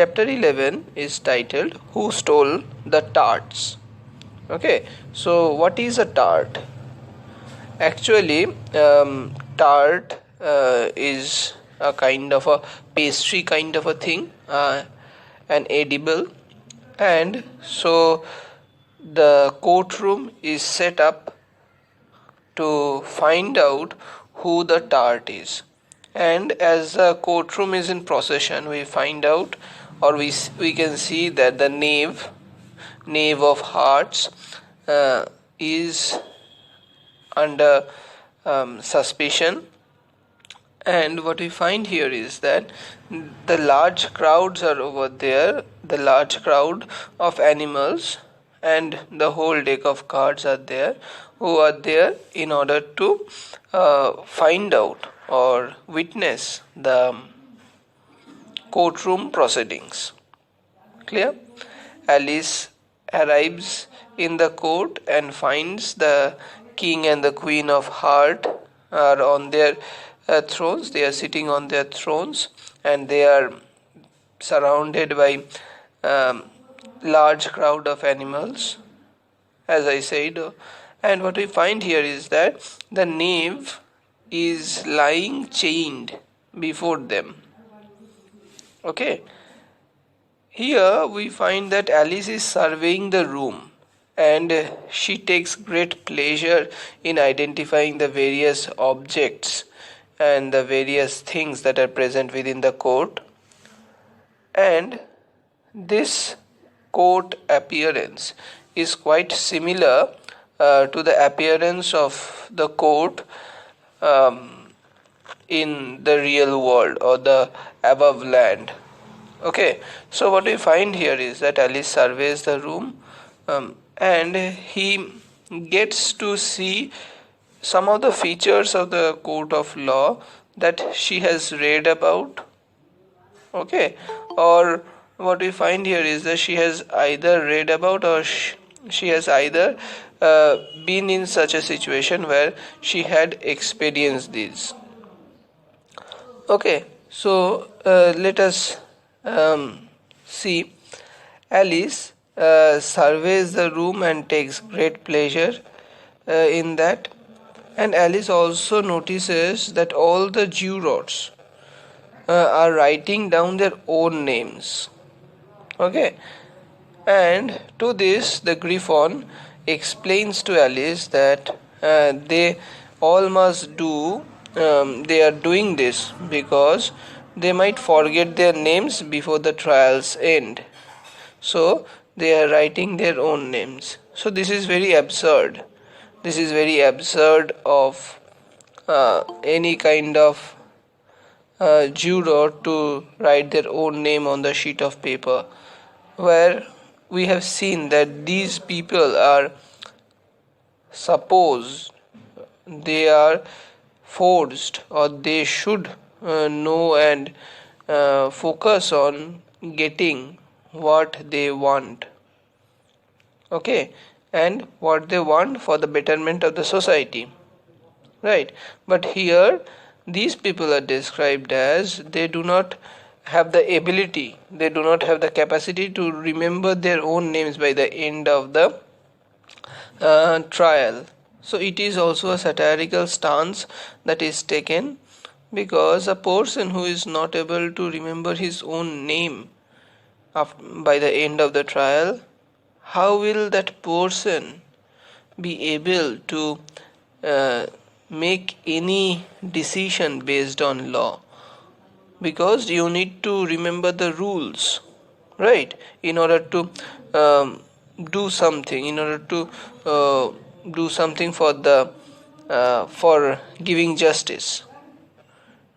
chapter 11 is titled Who Stole the Tarts? Okay, so what is a tart? Actually, tart is a kind of a pastry kind of a thing, an edible, and so the courtroom is set up to find out who the tart is. And as the courtroom is in procession, we find out, or we can see that the knave of hearts is under suspicion. And what we find here is that the large crowds are over there, the large crowd of animals and the whole deck of cards are there, who are there in order to find out or witness the courtroom proceedings. Clear? Alice arrives in the court and finds the king and the queen of heart are on their thrones. They are sitting on their thrones and they are surrounded by large crowd of animals, as I said. And what we find here is that the knave is lying chained before them. Okay. Here we find that Alice is surveying the room and she takes great pleasure in identifying the various objects and the various things that are present within the court. And this court appearance is quite similar to the appearance of the court in the real world or the above land. Okay, so what we find here is that Alice surveys the room and he gets to see some of the features of the court of law that she has read about. Okay, or what we find here is that she has either read about or she has either been in such a situation where she had experienced these. Okay, so let us see. Alice surveys the room and takes great pleasure in that. And Alice also notices that all the jurors are writing down their own names. Okay, and to this the Griffon explains to Alice that they all must do. They are doing this because they might forget their names before the trials end. So they are writing their own names. So this is very absurd. This is very absurd of any kind of juror to write their own name on the sheet of paper, where we have seen that these people are supposed, they are forced, or they should know and focus on getting what they want. Okay, and what they want for the betterment of the society, right? But here these people are described as they do not have the ability, they do not have the capacity to remember their own names by the end of the trial. So it is also a satirical stance that is taken, because a person who is not able to remember his own name by the end of the trial, how will that person be able to make any decision based on law? Because you need to remember the rules, right, in order to do something, in order to do something for the for giving justice,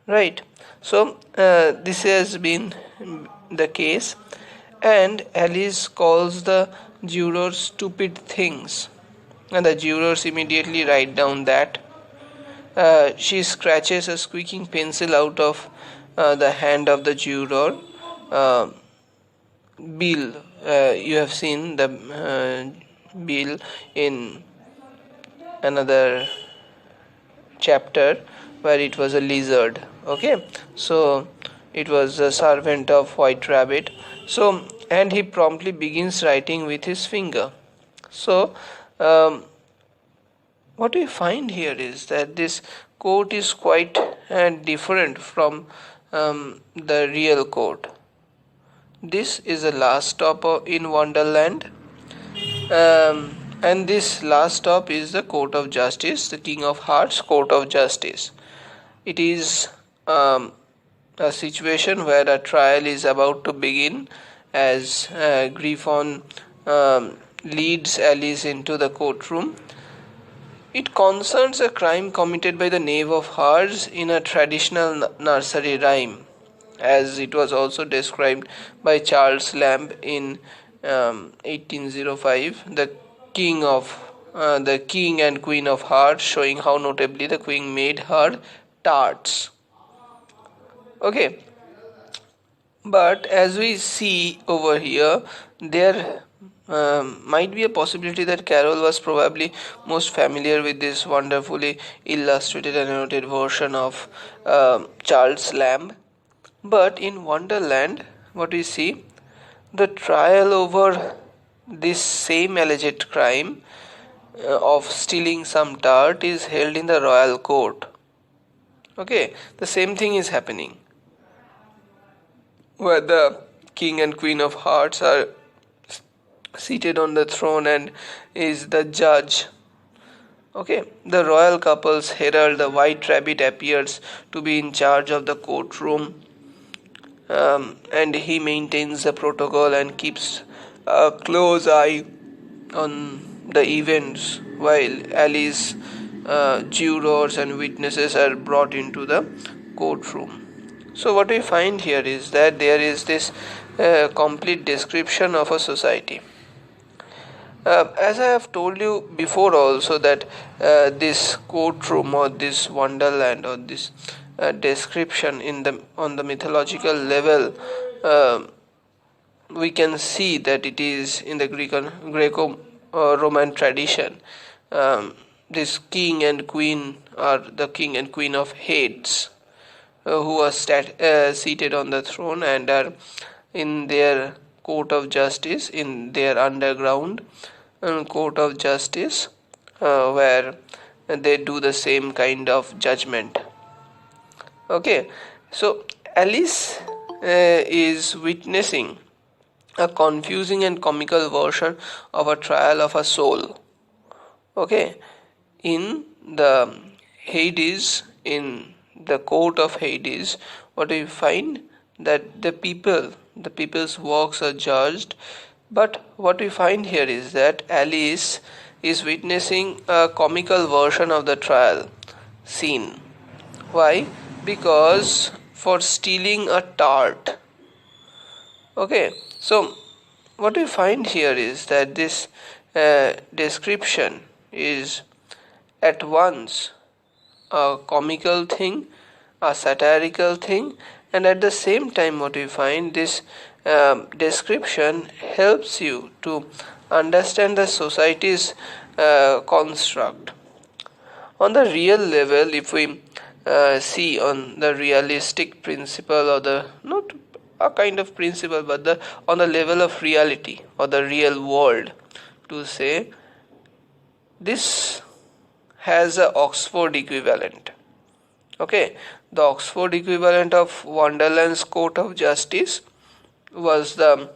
right? So this has been the case, and Alice calls the jurors stupid things, and the jurors immediately write down that. She scratches a squeaking pencil out of the hand of the juror. Bill, you have seen the Bill in another chapter where it was a lizard. Okay, so It was the servant of White Rabbit. So, and he promptly begins writing with his finger. So, um, what we find here is that this quote is quite different from the real quote. This is the last stop in Wonderland, and this last stop is the Court of Justice, the King of Hearts Court of Justice. It is a situation where a trial is about to begin as Griffon leads Alice into the courtroom. It concerns a crime committed by the Knave of Hearts in a traditional nursery rhyme, as it was also described by Charles Lamb in 1805, the King and Queen of Hearts, showing how notably the Queen made her tarts. Okay, but as we see over here, there might be a possibility that Carol was probably most familiar with this wonderfully illustrated and annotated version of Charles Lamb. But in Wonderland, what we see, the trial over this same alleged crime of stealing some tart is held in the royal court. Okay, the same thing is happening, where the king and queen of hearts are seated on the throne and is the judge. Okay, the royal couple's herald, the white rabbit, appears to be in charge of the courtroom, and he maintains the protocol and keeps a close eye on the events while Alice, jurors, and witnesses are brought into the courtroom. So, what we find here is that there is this complete description of a society. As I have told you before, also that this courtroom or this Wonderland or this description in the on the mythological level, we can see that it is in the Greco-Roman tradition. This king and queen are the king and queen of Hades, who are seated on the throne and are in their court of justice, in their underground court of justice, where they do the same kind of judgment. Okay, so Alice is witnessing a confusing and comical version of a trial of a soul. Okay, in the Hades, in the court of Hades, what we find that the people's works are judged, but what we find here is that Alice is witnessing a comical version of the trial scene. Why? Because for stealing a tart. Okay, so what we find here is that this description is at once a comical thing, a satirical thing, and at the same time what we find, this description helps you to understand the society's construct. On the real level, if we see on the realistic principle, or the not a kind of principle, but the on the level of reality or the real world, to say, this has a Oxford equivalent. Okay, the Oxford equivalent of Wonderland's Court of Justice was the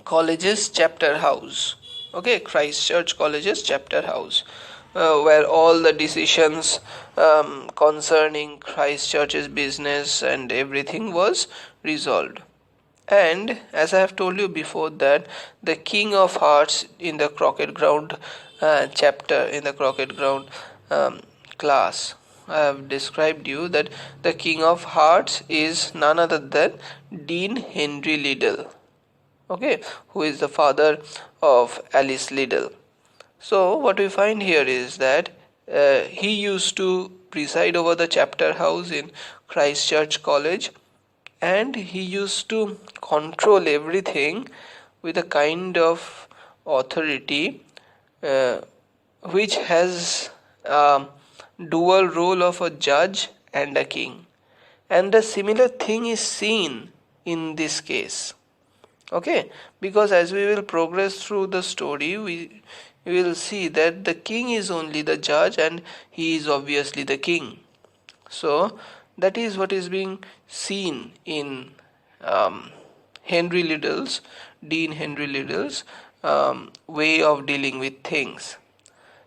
college's chapter house. Okay, Christchurch College's chapter house, where all the decisions concerning Christchurch's business and everything was resolved. And as I have told you before, that the King of Hearts in the Croquet Ground chapter, in the Croquet Ground class, I have described you that the King of Hearts is none other than Dean Henry Liddell. Okay, who is the father of Alice Liddell. So what we find here is that he used to preside over the chapter house in Christchurch College, and he used to control everything with a kind of authority which has a dual role of a judge and a king. And the similar thing is seen in this case. Okay, because as we will progress through the story, we will see that the king is only the judge and he is obviously the king. So that is what is being seen in um, Henry Liddell's, Dean Henry Liddell's way of dealing with things.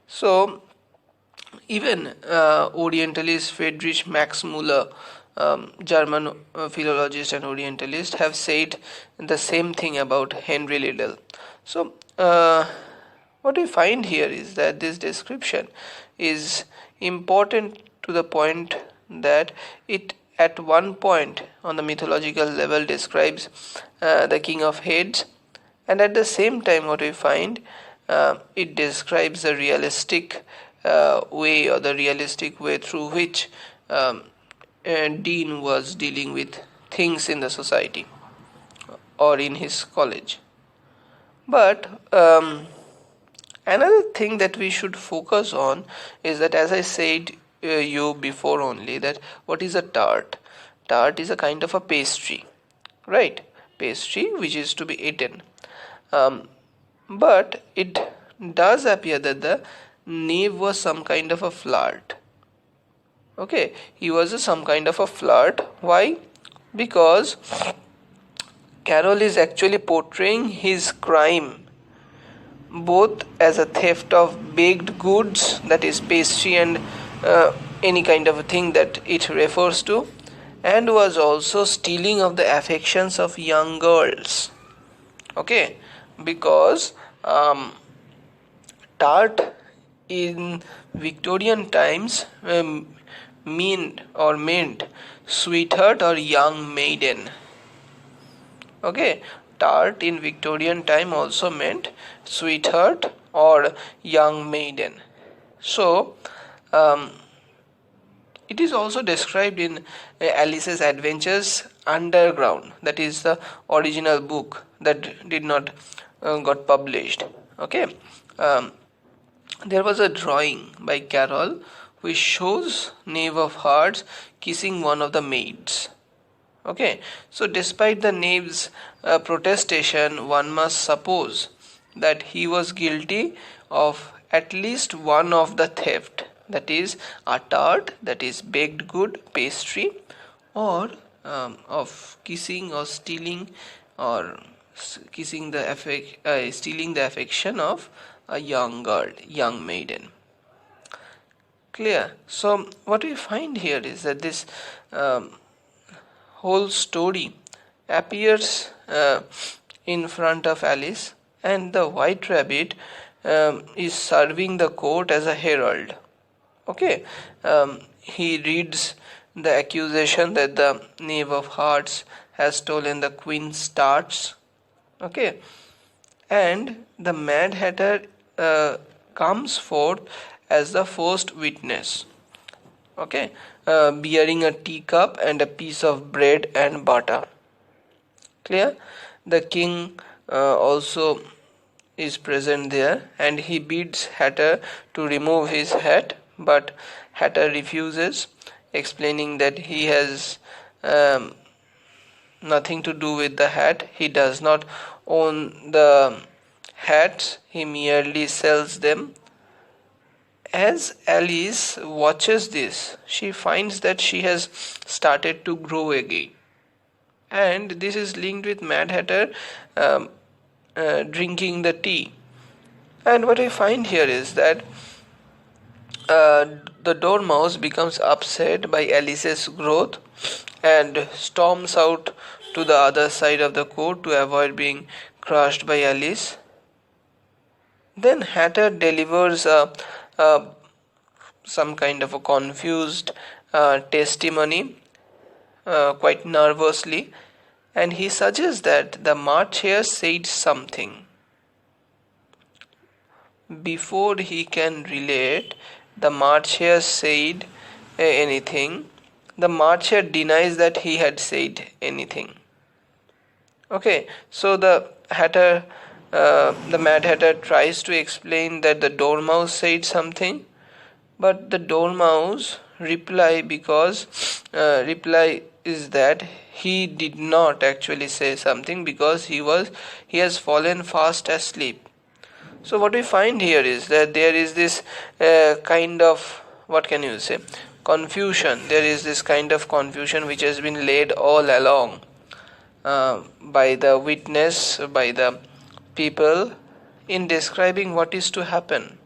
So even Orientalist Friedrich Max Müller, German philologist and Orientalist, have said the same thing about Henry Liddell. So what we find here is that this description is important to the point that it at one point on the mythological level describes the king of heads, and at the same time what we find, it describes the realistic way, or the realistic way through which Dean was dealing with things in the society or in his college. But another thing that we should focus on is that, as I said you before only, that what is a tart? Tart is a kind of a pastry, right? Pastry which is to be eaten. But it does appear that the knave was some kind of a flirt. Okay, he was some kind of a flirt. Why? Because Carroll is actually portraying his crime both as a theft of baked goods, that is pastry and any kind of a thing that it refers to, and was also stealing of the affections of young girls. Okay, because tart in Victorian times meant sweetheart or young maiden. Okay, tart in Victorian time also meant sweetheart or young maiden. So it is also described in Alice's Adventures Underground, that is the original book that did not got published. Okay, there was a drawing by Carroll which shows Knave of Hearts kissing one of the maids. Okay, so despite the knave's protestation, one must suppose that he was guilty of at least one of the theft, that is a tart, that is baked good pastry, or of kissing or stealing, or stealing the affection of a young girl, young maiden. Clear? So what we find here is that this whole story appears in front of Alice, and the white rabbit is serving the court as a herald. Okay, he reads the accusation that the Knave of Hearts has stolen the Queen's tarts. Okay, and the Mad Hatter comes forth as the first witness. Okay, bearing a teacup and a piece of bread and butter. Clear? The king also is present there, and he bids Hatter to remove his hat, but Hatter refuses, explaining that he has nothing to do with the hat. He does not own the hats, he merely sells them. As Alice watches this, she finds that she has started to grow again. And this is linked with Mad Hatter drinking the tea. And what I find here is that the Dormouse becomes upset by Alice's growth and storms out to the other side of the court to avoid being crushed by Alice. Then Hatter delivers some kind of a confused testimony, quite nervously, and he suggests that the March Hare said something. Before he can relate the March Hare said anything, the March Hare denies that he had said anything. Okay, so the Mad Hatter tries to explain that the Dormouse said something, but the Dormouse reply because reply is that he did not actually say something because he has fallen fast asleep. So what we find here is that there is this kind of, what can you say, confusion. There is this kind of confusion which has been laid all along by the witness, by the people, in describing what is to happen.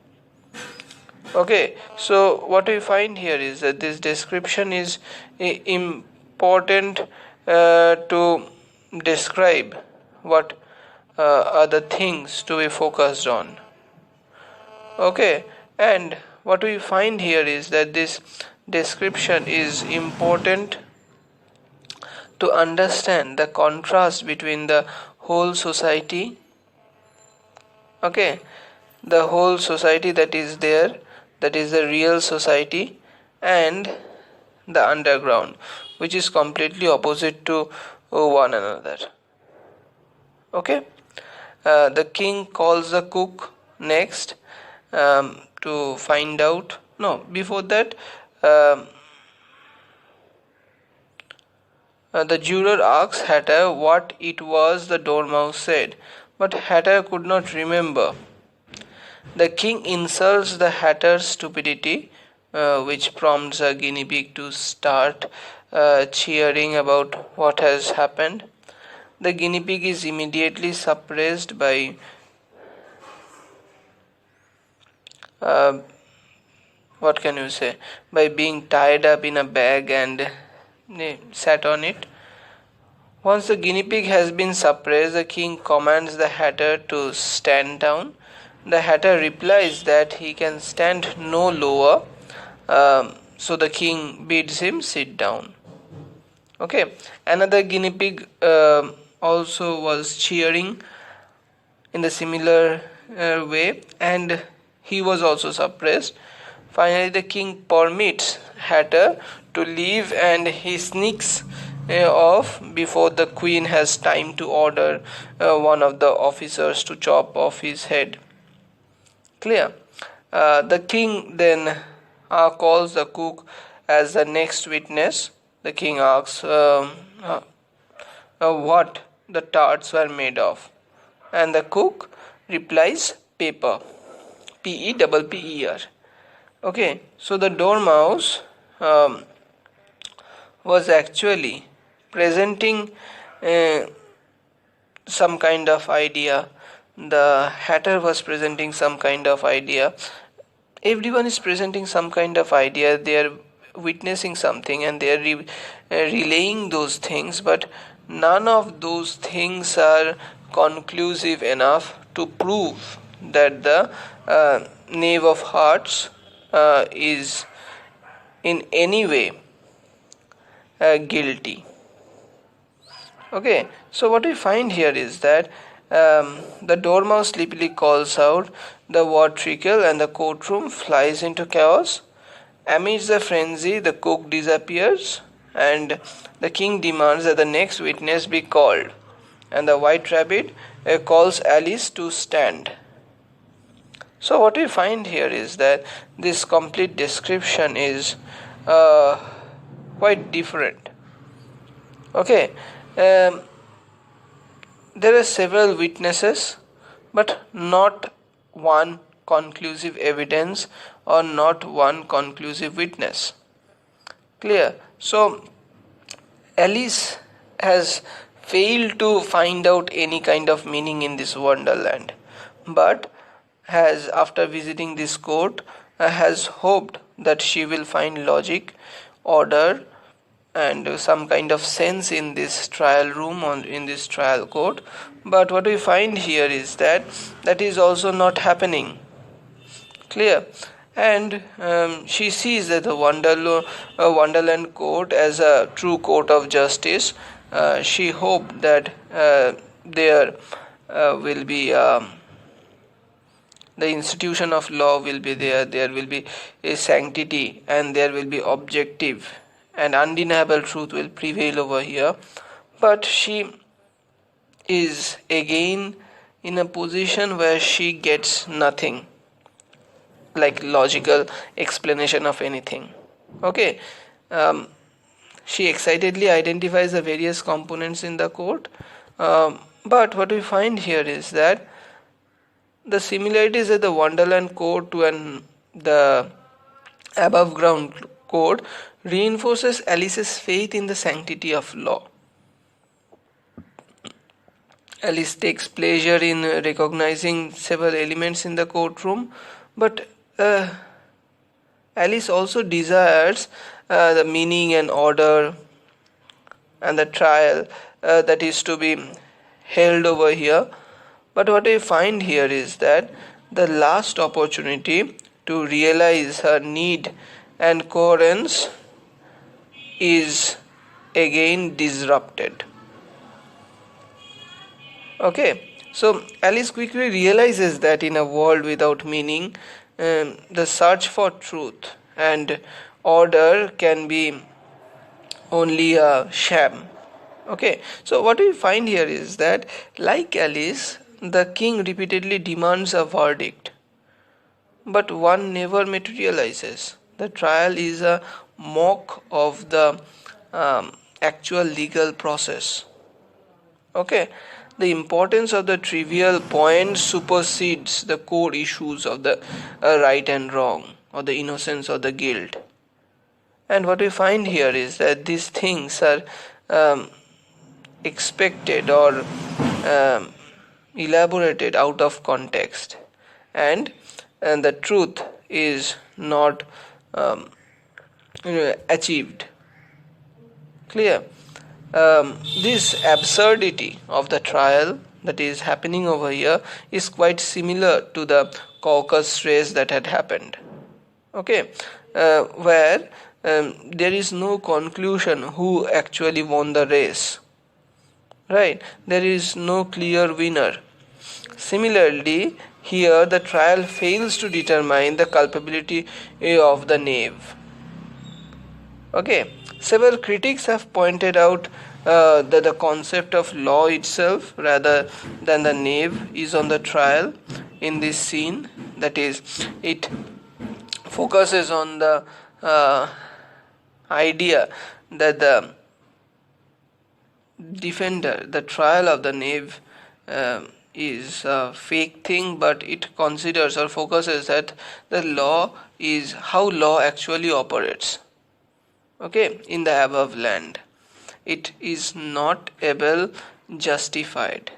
Okay, so what we find here is that this description is important to describe what are the things to be focused on. Okay, and what we find here is that this description is important to understand the contrast between the whole society, okay, the whole society that is there, that is the real society, and the underground, which is completely opposite to one another. Okay, the king calls the cook next to find out. No, before that, um, the juror asks Hatter what it was the dormouse said, but Hatter could not remember. The king insults the Hatter's stupidity, which prompts a guinea pig to start cheering about what has happened. The guinea pig is immediately suppressed by uh, what can you say, by being tied up in a bag and sat on it. Once the guinea pig has been suppressed, the king commands the hatter to stand down. The hatter replies that he can stand no lower, so the king bids him sit down. Okay, another guinea pig also was cheering in the similar way, and he was also suppressed. Finally, the king permits Hatter to leave and he sneaks off before the queen has time to order one of the officers to chop off his head. Clear? The king then calls the cook as the next witness. The king asks what the tarts were made of, and the cook replies paper, P-E-P-P-E-R. Okay, so the dormouse was actually presenting uh, some kind of idea. The hatter was presenting some kind of idea. Everyone is presenting some kind of idea. They are witnessing something and they are relaying those things, but none of those things are conclusive enough to prove that the knave of hearts is in any way guilty. Okay, so what we find here is that the dormouse sleepily calls out, the word trickle, and the courtroom flies into chaos. Amidst the frenzy, the cook disappears, and the king demands that the next witness be called. And the white rabbit calls Alice to stand. So what we find here is that this complete description is quite different. Okay, there are several witnesses, but not one conclusive evidence or not one conclusive witness. Clear? So Alice has failed to find out any kind of meaning in this wonderland, but has, after visiting this court, has hoped that she will find logic, order, and some kind of sense in this trial room or in this trial court. But what we find here is that that is also not happening. Clear? And she sees that the Wonderland court as a true court of justice. She hoped that there will be the institution of law will be there will be a sanctity, and there will be objective and undeniable truth will prevail over here. But she is again in a position where she gets nothing like logical explanation of anything. Okay, um, she excitedly identifies the various components in the court. But what we find here is that the similarities of the Wonderland code to the above ground code reinforces Alice's faith in the sanctity of law. Alice takes pleasure in recognizing several elements in the courtroom, but Alice also desires the meaning and order and the trial that is to be held over here. But what I find here is that the last opportunity to realize her need and coherence is again disrupted. Okay, so Alice quickly realizes that in a world without meaning, the search for truth and order can be only a sham. Okay, so what we find here is that, like Alice, the king repeatedly demands a verdict, but one never materializes. The trial is a mock of the actual legal process. Okay, the importance of the trivial point supersedes the core issues of the right and wrong, or the innocence or the guilt. And what we find here is that these things are um, expected or um, elaborated out of context, and the truth is not um, achieved. Clear? This absurdity of the trial that is happening over here is quite similar to the caucus race that had happened. Okay, where there is no conclusion who actually won the race. Right, there is no clear winner. Similarly, here the trial fails to determine the culpability of the knave. Okay, several critics have pointed out that the concept of law itself, rather than the knave, is on the trial in this scene. That is, it focuses on the idea that the defender, the trial of the knave, is a fake thing, but it considers or focuses that the law is how law actually operates. Okay, in the above land, it is not able justified.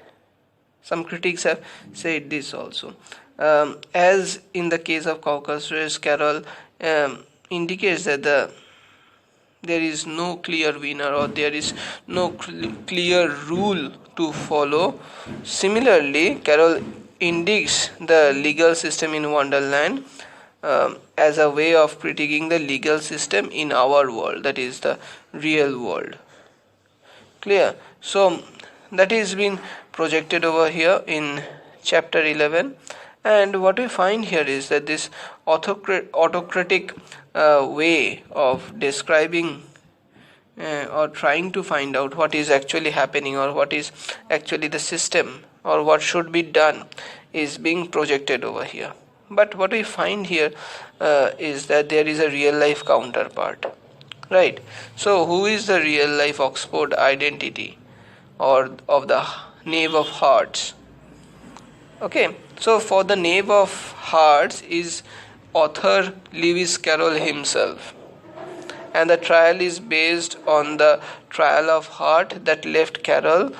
Some critics have said this also. As in the case of Caucasus, Carol indicates that there is no clear winner, or there is no clear rule to follow. Similarly, Carol indicates the legal system in Wonderland as a way of critiquing the legal system in our world, that is the real world. Clear? So that is been projected over here in chapter 11, and what we find here is that this autocratic way of describing or trying to find out what is actually happening, or what is actually the system, or what should be done, is being projected over here. But what we find here is that there is a real life counterpart. Right. So who is the real life Oxford identity, or of the Knave of Hearts? Okay. So for the Knave of Hearts is author Lewis Carroll himself, and the trial is based on the trial of heart that left Carroll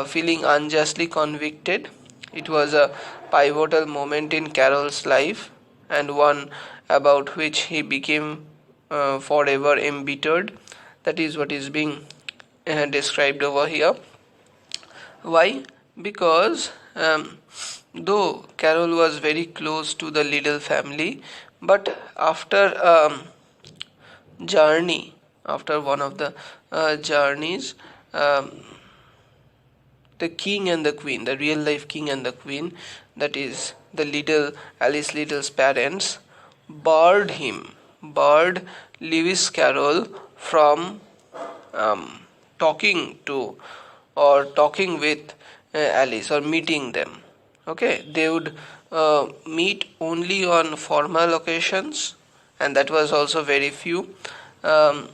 feeling unjustly convicted. It was a pivotal moment in Carroll's life, and one about which he became forever embittered. That is what is being described over here. Why? Because though Carroll was very close to the Liddell family, but after one of the journeys, the king and the queen, the real life king and the queen, that is the Alice Liddell's parents, barred Lewis Carroll from talking to or talking with Alice, or meeting them. Okay, they would meet only on formal occasions, and that was also very few. Um,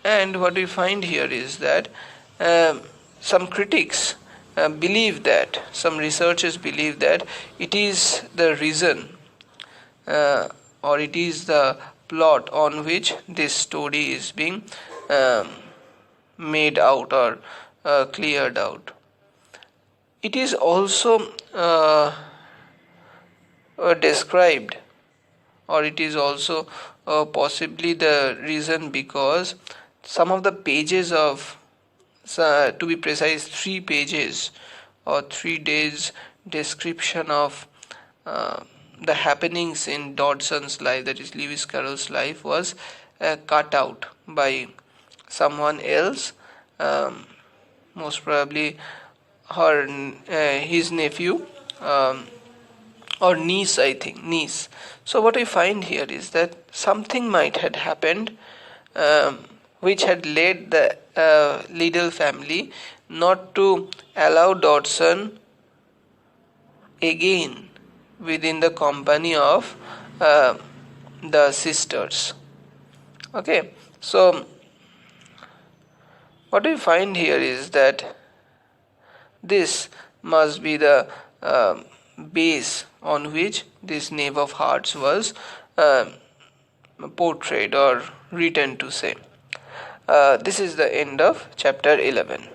and what we find here is that some critics believe that, some researchers believe that it is the reason uh, or it is the plot on which this story is being um, made out or cleared out. It is also described, or it is also possibly the reason because some of the pages of, to be precise, 3 pages or 3 days description of uh, the happenings in Dodson's life, that is Lewis Carroll's life, was cut out by someone else, um, most probably his nephew, um, or niece, I think niece. So what we find here is that something might had happened, which had led the Liddell family not to allow Dodson again within the company of the sisters. Okay, so what we find here is that this must be the base on which this Knave of Hearts was uh, portrayed or written to say. This is the end of chapter 11.